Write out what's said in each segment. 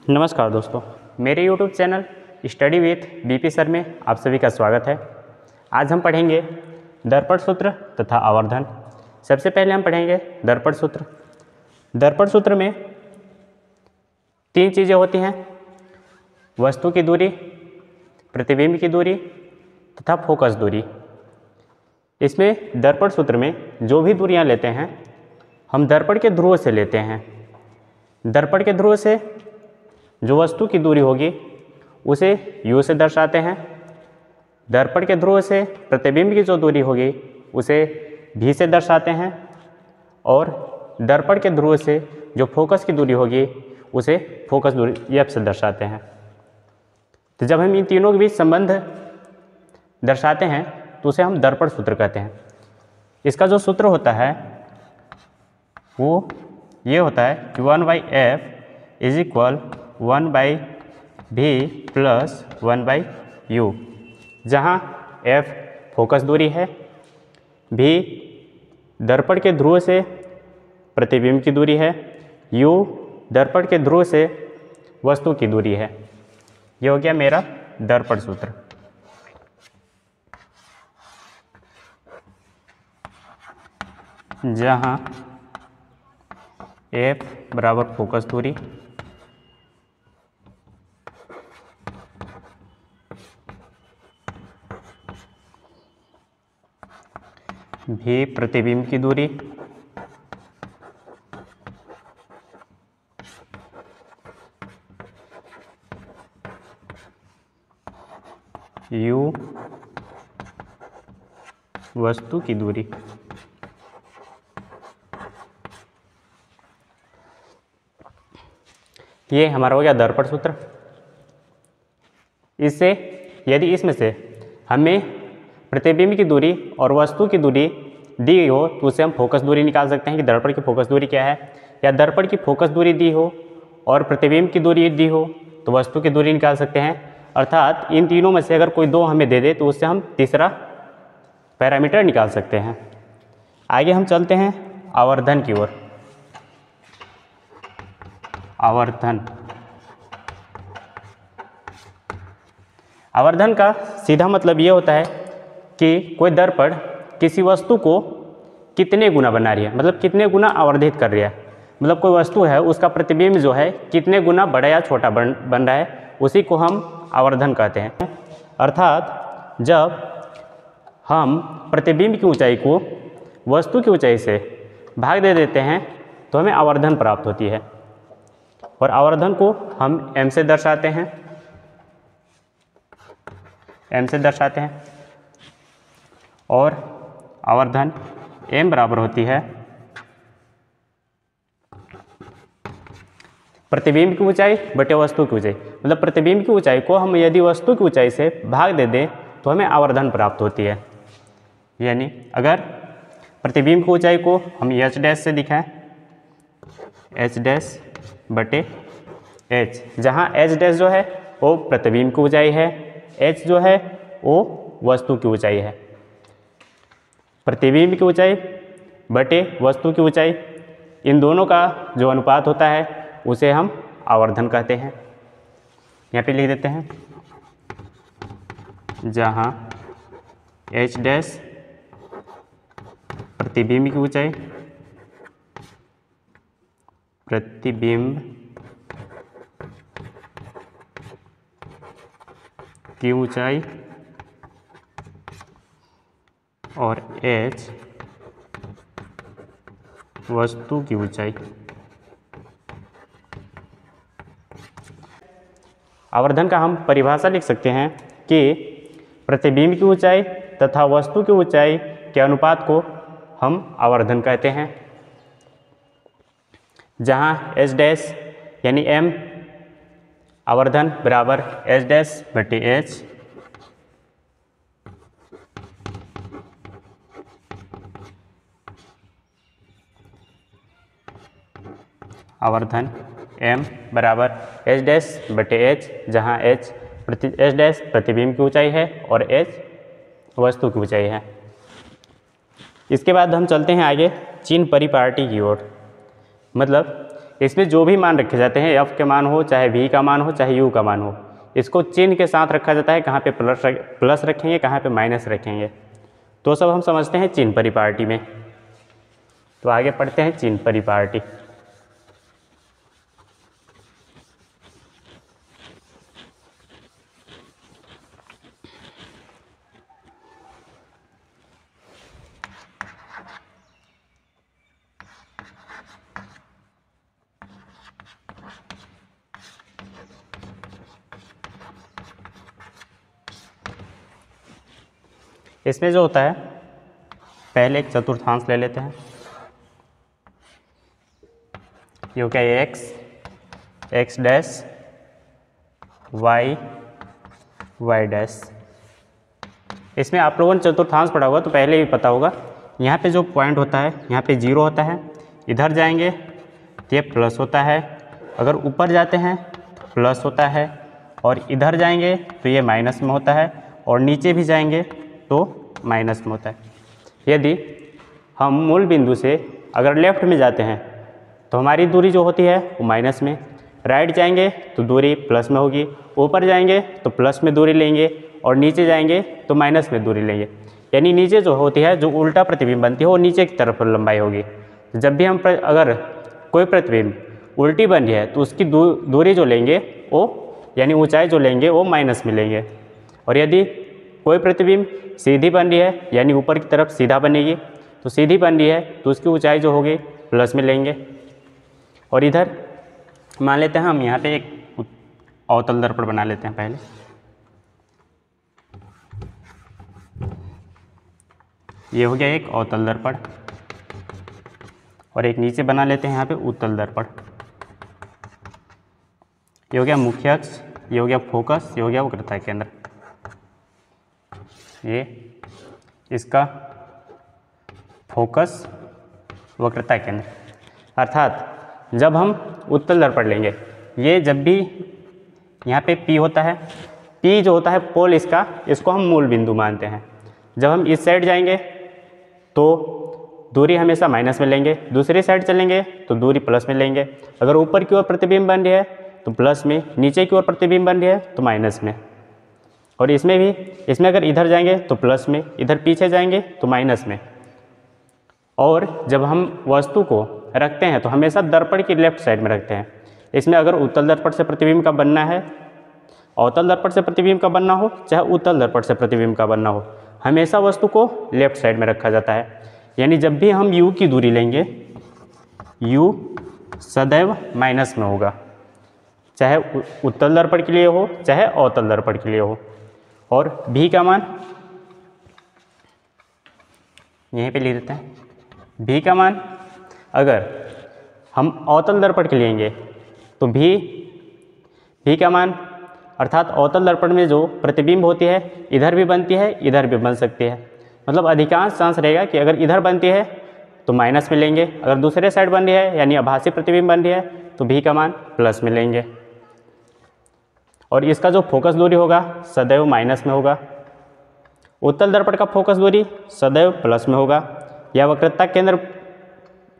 नमस्कार दोस्तों, मेरे YouTube channel study with BP sir में आप सभी का स्वागत है। आज हम पढ़ेंगे दर्पण सूत्र तथा आवर्धन। सबसे पहले हम पढ़ेंगे दर्पण सूत्र। दर्पण सूत्र में तीन चीज़ें होती हैं: वस्तु की दूरी, प्रतिबिंब की दूरी तथा फोकस दूरी। इसमें दर्पण सूत्र में जो भी दूरियां लेते हैं हम दर्पण के ध्रुव से लेते हैं। दर्पण के ध्रुव से जो वस्तु की दूरी होगी उसे U से दर्शाते हैं। दर्पण के ध्रुव से प्रतिबिंब की जो दूरी होगी उसे V से दर्शाते हैं और दर्पण के ध्रुव से जो फोकस की दूरी होगी उसे फोकस दूरी F से दर्शाते हैं। तो जब हम इन तीनों के बीच संबंध दर्शाते हैं तो उसे हम दर्पण सूत्र कहते हैं। इसका जो सूत्र होता है वो ये होता है कि 1/f is equal 1/v plus 1/u, जहाँ f फोकस दूरी है, v दर्पण के ध्रुव से प्रतिबिंब की दूरी है, u दर्पण के ध्रुव से वस्तु की दूरी है। ये हो गया मेरा दर्पण सूत्र। जहाँ f बराबर फोकस दूरी, v प्रतिबिंब की दूरी, u वस्तु की दूरी। ये हमारा हो गया दर्पण सूत्र। इससे यदि इसमें से हमें प्रतिबिंब की दूरी और वस्तु की दूरी दी हो तो उसे हम फोकस दूरी निकाल सकते हैं कि दर्पण की फोकस दूरी क्या है, या दर्पण की फोकस दूरी दी हो और प्रतिबिंब की दूरी दी हो तो वस्तु की दूरी निकाल सकते हैं। अर्थात इन तीनों में से अगर कोई दो हमें दे दे तो उससे हम तीसरा पैरामीटर निकाल सकते हैं। आगे हम चलते हैं आवर्धन की ओर। आवर्धन, आवर्धन का सीधा मतलब ये होता है कि कोई दर्पण किसी वस्तु को कितने गुना बना रही है, मतलब कितने गुना आवर्धित कर रही है। मतलब कोई वस्तु है उसका प्रतिबिंब जो है कितने गुना बड़ा या छोटा बन रहा है, उसी को हम आवर्धन कहते हैं। अर्थात जब हम प्रतिबिंब की ऊंचाई को वस्तु की ऊंचाई से भाग दे देते हैं तो हमें आवर्धन प्राप्त होती है। और आवर्धन को हम m से दर्शाते हैं, m से दर्शाते हैं। और आवर्धन m बराबर होती है प्रतिबिंब की ऊंचाई बटे वस्तु की ऊंचाई। मतलब प्रतिबिंब की ऊंचाई को हम यदि वस्तु की ऊंचाई से भाग दे दें तो हमें आवर्धन प्राप्त होती है। यानी अगर प्रतिबिंब की ऊंचाई को हम h डैश से दिखाएं, h डैश बटे h, जहाँ h डैश जो है वो प्रतिबिंब की ऊंचाई है, h जो है वो वस्तु की ऊंचाई है। प्रतिबिंब की ऊंचाई बटे वस्तु की ऊंचाई, इन दोनों का जो अनुपात होता है उसे हम आवर्धन कहते हैं। यहाँ पे लिख देते हैं, जहाँ h डैश प्रतिबिंब की ऊंचाई, प्रतिबिंब की ऊंचाई और h वस्तु की ऊंचाई। आवर्धन का हम परिभाषा लिख सकते हैं कि प्रतिबिंब की ऊंचाई तथा वस्तु की ऊंचाई के अनुपात को हम आवर्धन कहते हैं। जहाँ h डैश यानी m आवर्धन बराबर h डैश बटे h, आवर्धन m बराबर h डैश बटे h, जहाँ h डैश प्रतिबिंब की ऊंचाई है और h वस्तु की ऊंचाई है। इसके बाद हम चलते हैं आगे चिन्ह परिपाटी की ओर। मतलब इसमें जो भी मान रखे जाते हैं, एफ के मान हो, चाहे वी का मान हो, चाहे यू का मान हो, इसको चिन्ह के साथ रखा जाता है। कहाँ पे प्लस रखेंगे, कहाँ पे माइनस रखेंगे, तो सब हम समझते हैं चिन्ह परिपाटी में। तो आगे पढ़ते हैं चिन्ह परिपाटी। इसमें जो होता है, पहले एक चतुर्थांश ले लेते हैं। ये हो गया एक्स डैश, वाई डैश। इसमें आप लोगों ने चतुर्थांश पढ़ा होगा तो पहले ही पता होगा, यहाँ पे जो पॉइंट होता है यहाँ पे 0 होता है, इधर जाएंगे तो ये प्लस होता है, अगर ऊपर जाते हैं तो प्लस होता है, और इधर जाएंगे तो ये माइनस में होता है, और नीचे भी जाएंगे तो माइनस में होता है। यदि हम मूल बिंदु से अगर लेफ्ट में जाते हैं तो हमारी दूरी जो होती है वो माइनस में, राइट जाएंगे तो दूरी प्लस में होगी, ऊपर जाएंगे तो प्लस में दूरी लेंगे, और नीचे जाएंगे तो माइनस में दूरी लेंगे। यानी नीचे जो होती है, जो उल्टा प्रतिबिंब बनती है, वो नीचे की तरफ लंबाई होगी। तो जब भी हम अगर कोई प्रतिबिंब उल्टी बन रही है तो उसकी दूरी जो लेंगे वो, यानी ऊंचाई जो लेंगे वो माइनस में लेंगे। और यदि कोई प्रतिबिंब सीधी बन रही है, यानी ऊपर की तरफ सीधा बनेगी, तो सीधी बन रही है तो उसकी ऊंचाई जो होगी प्लस में लेंगे। और इधर मान लेते हैं हम यहाँ पे एक अवतल दर्पण बना लेते हैं पहले। ये हो गया एक अवतल दर्पण, और एक नीचे बना लेते हैं यहाँ पे उत्तल दर्पण। ये हो गया मुख्य अक्ष, ये हो गया फोकस, ये हो गया वक्रता केंद्र। ये इसका फोकस, वक्रता केंद्र। अर्थात जब हम उत्तल दर्पण लेंगे, ये जब भी यहाँ पे P होता है, P जो होता है पोल इसका, इसको हम मूल बिंदु मानते हैं। जब हम इस साइड जाएंगे तो दूरी हमेशा माइनस में लेंगे, दूसरी साइड चलेंगे तो दूरी प्लस में लेंगे। अगर ऊपर की ओर प्रतिबिंब बन रही है तो प्लस में, नीचे की ओर प्रतिबिंब बन रही है तो माइनस में। और इसमें भी, इसमें अगर इधर जाएंगे तो प्लस में, इधर पीछे जाएंगे तो माइनस में। और जब हम वस्तु को रखते हैं तो हमेशा दर्पण की लेफ्ट साइड में रखते हैं। इसमें अगर उत्तल दर्पण से प्रतिबिंब का बनना है, अवतल दर्पण से प्रतिबिंब का बनना हो, चाहे उत्तल दर्पण से प्रतिबिंब का बनना हो, हमेशा वस्तु को लेफ्ट साइड में रखा जाता है। यानी जब भी हम U की दूरी लेंगे, U सदैव माइनस में होगा, चाहे उत्तल दर्पण के लिए हो, चाहे अवतल दर्पण के लिए हो। और V का मान यहीं पे लिख देते हैं। V का मान अगर हम अवतल दर्पण के लिए लेंगे तो V का मान, अर्थात अवतल दर्पण में जो प्रतिबिंब होती है इधर भी बनती है, इधर भी बन सकती है। मतलब अधिकांश चांस रहेगा कि अगर इधर बनती है तो माइनस में लेंगे, अगर दूसरे साइड बन रही है यानी आभासी प्रतिबिंब बन रही है तो V का मान प्लस में लेंगे। और इसका जो फोकस दूरी होगा सदैव माइनस में होगा। उत्तल दर्पण का फोकस दूरी सदैव प्लस में होगा। या वक्रता केंद्र,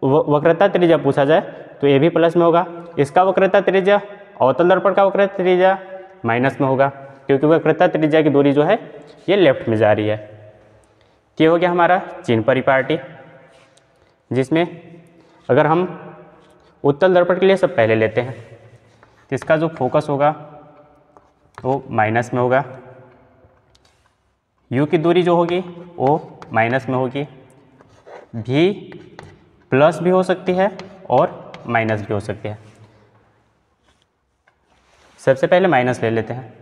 वक्रता त्रिज्या पूछा जाए तो ये भी प्लस में होगा। इसका वक्रता त्रिज्या, अवतल दर्पण का वक्रता त्रिज्या माइनस में होगा, क्योंकि वक्रता त्रिज्या की दूरी जो है ये लेफ्ट में जा रही है। ये हो गया हमारा चिन्ह परिपाटी, जिसमें अगर हम उत्तल दर्पण के लिए सब पहले लेते हैं तो इसका जो फोकस होगा वो माइनस में होगा। U की दूरी जो होगी वो माइनस में होगी। भी प्लस भी हो सकती है और माइनस भी हो सकती है। सबसे पहले माइनस ले लेते हैं,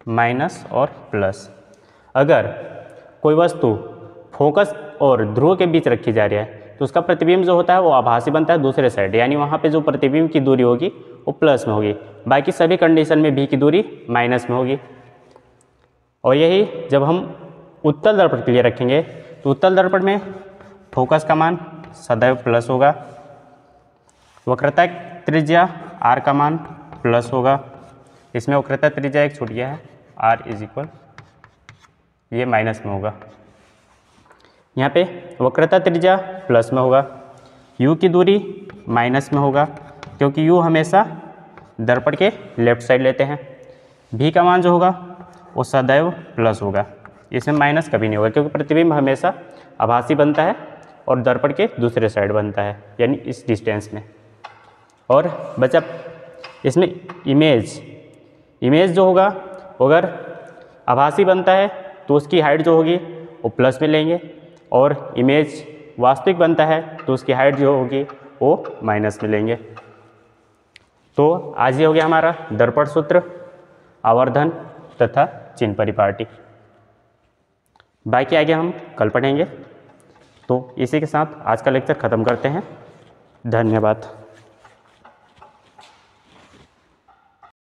माइनस और प्लस। अगर कोई वस्तु फोकस और ध्रुव के बीच रखी जा रही है तो उसका प्रतिबिंब जो होता है वो आभासी बनता है दूसरे साइड, यानी वहाँ पे जो प्रतिबिंब की दूरी होगी वो प्लस में होगी। बाकी सभी कंडीशन में भी की दूरी माइनस में होगी। और यही जब हम उत्तल दर्पण के लिए रखेंगे तो उत्तल दर्पण में फोकस का मान सदैव प्लस होगा, वक्रता त्रिज्या R का मान प्लस होगा। इसमें वक्रता त्रिज्या एक छूट गया है, R इज इक्वल, ये माइनस में होगा। यहाँ पे वक्रता त्रिज्या प्लस में होगा। u की दूरी माइनस में होगा क्योंकि u हमेशा दर्पण के लेफ्ट साइड लेते हैं। v का मान जो होगा वो सदैव प्लस होगा, इसमें माइनस कभी नहीं होगा क्योंकि प्रतिबिंब हमेशा आभासी बनता है और दर्पण के दूसरे साइड बनता है, यानी इस डिस्टेंस में। और बचा इसमें इमेज जो होगा अगर आभासी बनता है तो उसकी हाइट जो होगी वो प्लस में लेंगे, और इमेज वास्तविक बनता है तो उसकी हाइट जो होगी वो माइनस में लेंगे। तो आज ये हो गया हमारा दर्पण सूत्र, आवर्धन तथा चिन्ह परिपाटी। बाकी आगे हम कल पढ़ेंगे। तो इसी के साथ आज का लेक्चर ख़त्म करते हैं। धन्यवाद।